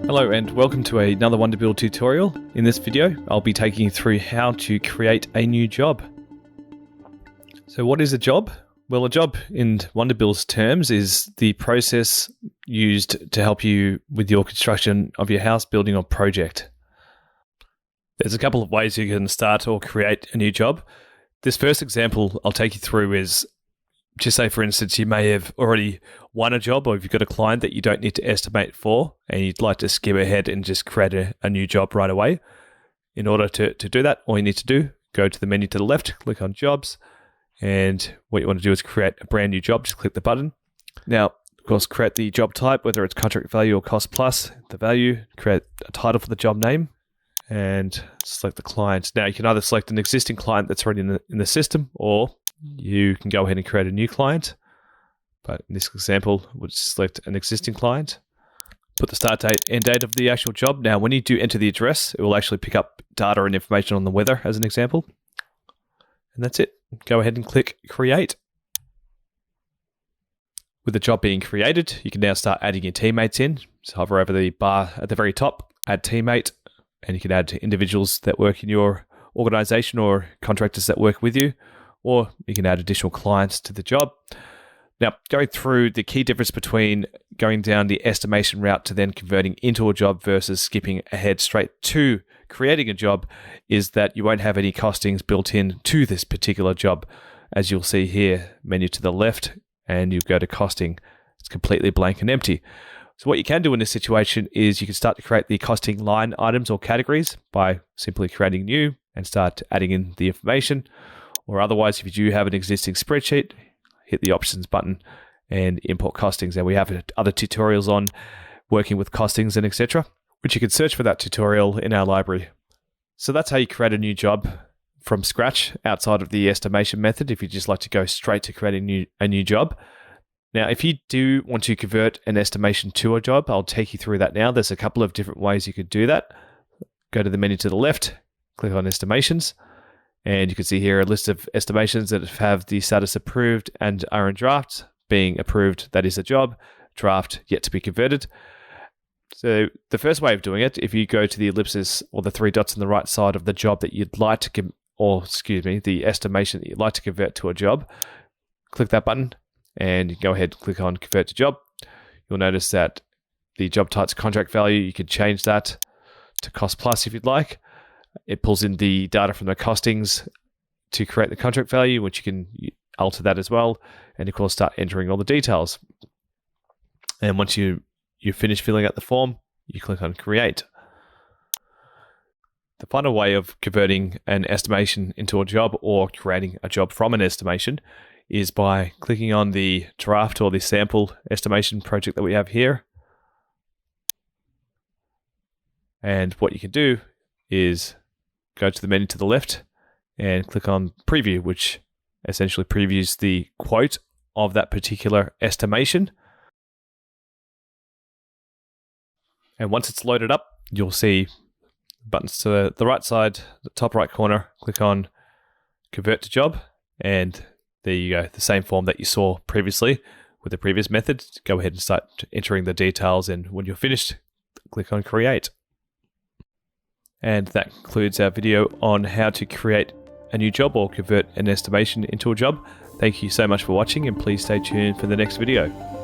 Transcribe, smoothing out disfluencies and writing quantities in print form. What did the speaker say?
Hello and welcome to another Wunderbuild tutorial. In this video, I'll be taking you through how to create a new job. So what is a job? Well, a job in Wunderbuild's terms is the process used to help you with your construction of your house, building, or project. There's a couple of ways you can start or create a new job. This first example I'll take you through is, just say for instance, you may have already won a job, or if you've got a client that you don't need to estimate for and you'd like to skim ahead and just create a new job right away. In order to do that, all you need to do, go to the menu to the left, click on jobs, and what you want to do is create a brand new job. Just click the button. Now, of course, create the job type, whether it's contract value or cost plus, the value, create a title for the job name, and select the client. Now, you can either select an existing client that's already in the system, or you can go ahead and create a new client. But in this example, we'll just select an existing client, put the start date, end date of the actual job. Now, when you do enter the address, it will actually pick up data and information on the weather as an example. And that's it. Go ahead and click create. With the job being created, you can now start adding your teammates in. So hover over the bar at the very top, add teammate, and you can add individuals that work in your organization or contractors that work with you, or you can add additional clients to the job. Now, going through the key difference between going down the estimation route to then converting into a job versus skipping ahead straight to creating a job is that you won't have any costings built in to this particular job. As you'll see here, menu to the left, and you go to costing. It's completely blank and empty. So what you can do in this situation is you can start to create the costing line items or categories by simply creating new and start adding in the information. Or otherwise, if you do have an existing spreadsheet, hit the options button and import costings. And we have other tutorials on working with costings and etc., which you can search for that tutorial in our library. So that's how you create a new job from scratch outside of the estimation method, if you just like to go straight to creating a new job. Now, if you do want to convert an estimation to a job, I'll take you through that now. There's a couple of different ways you could do that. Go to the menu to the left, click on estimations, and you can see here a list of estimations that have the status approved and are in draft. Being approved, that is a job. Draft, yet to be converted. So the first way of doing it, if you go to the ellipsis or the three dots on the right side of the job that you'd like to, the estimation that you'd like to convert to a job, click that button and you can go ahead and click on convert to job. You'll notice that the job type's contract value. You can change that to cost plus if you'd like. It pulls in the data from the costings to create the contract value, which you can alter that as well. And of course, start entering all the details. And once you finish filling out the form, you click on create. The final way of converting an estimation into a job or creating a job from an estimation is by clicking on the draft or the sample estimation project that we have here. And what you can do is go to the menu to the left and click on preview, which essentially previews the quote of that particular estimation. And once it's loaded up, you'll see buttons to the right side, the top right corner. Click on convert to job, and there you go, the same form that you saw previously with the previous method. Go ahead and start entering the details, and when you're finished, click on create. And that concludes our video on how to create a new job or convert an estimation into a job. Thank you so much for watching, and please stay tuned for the next video.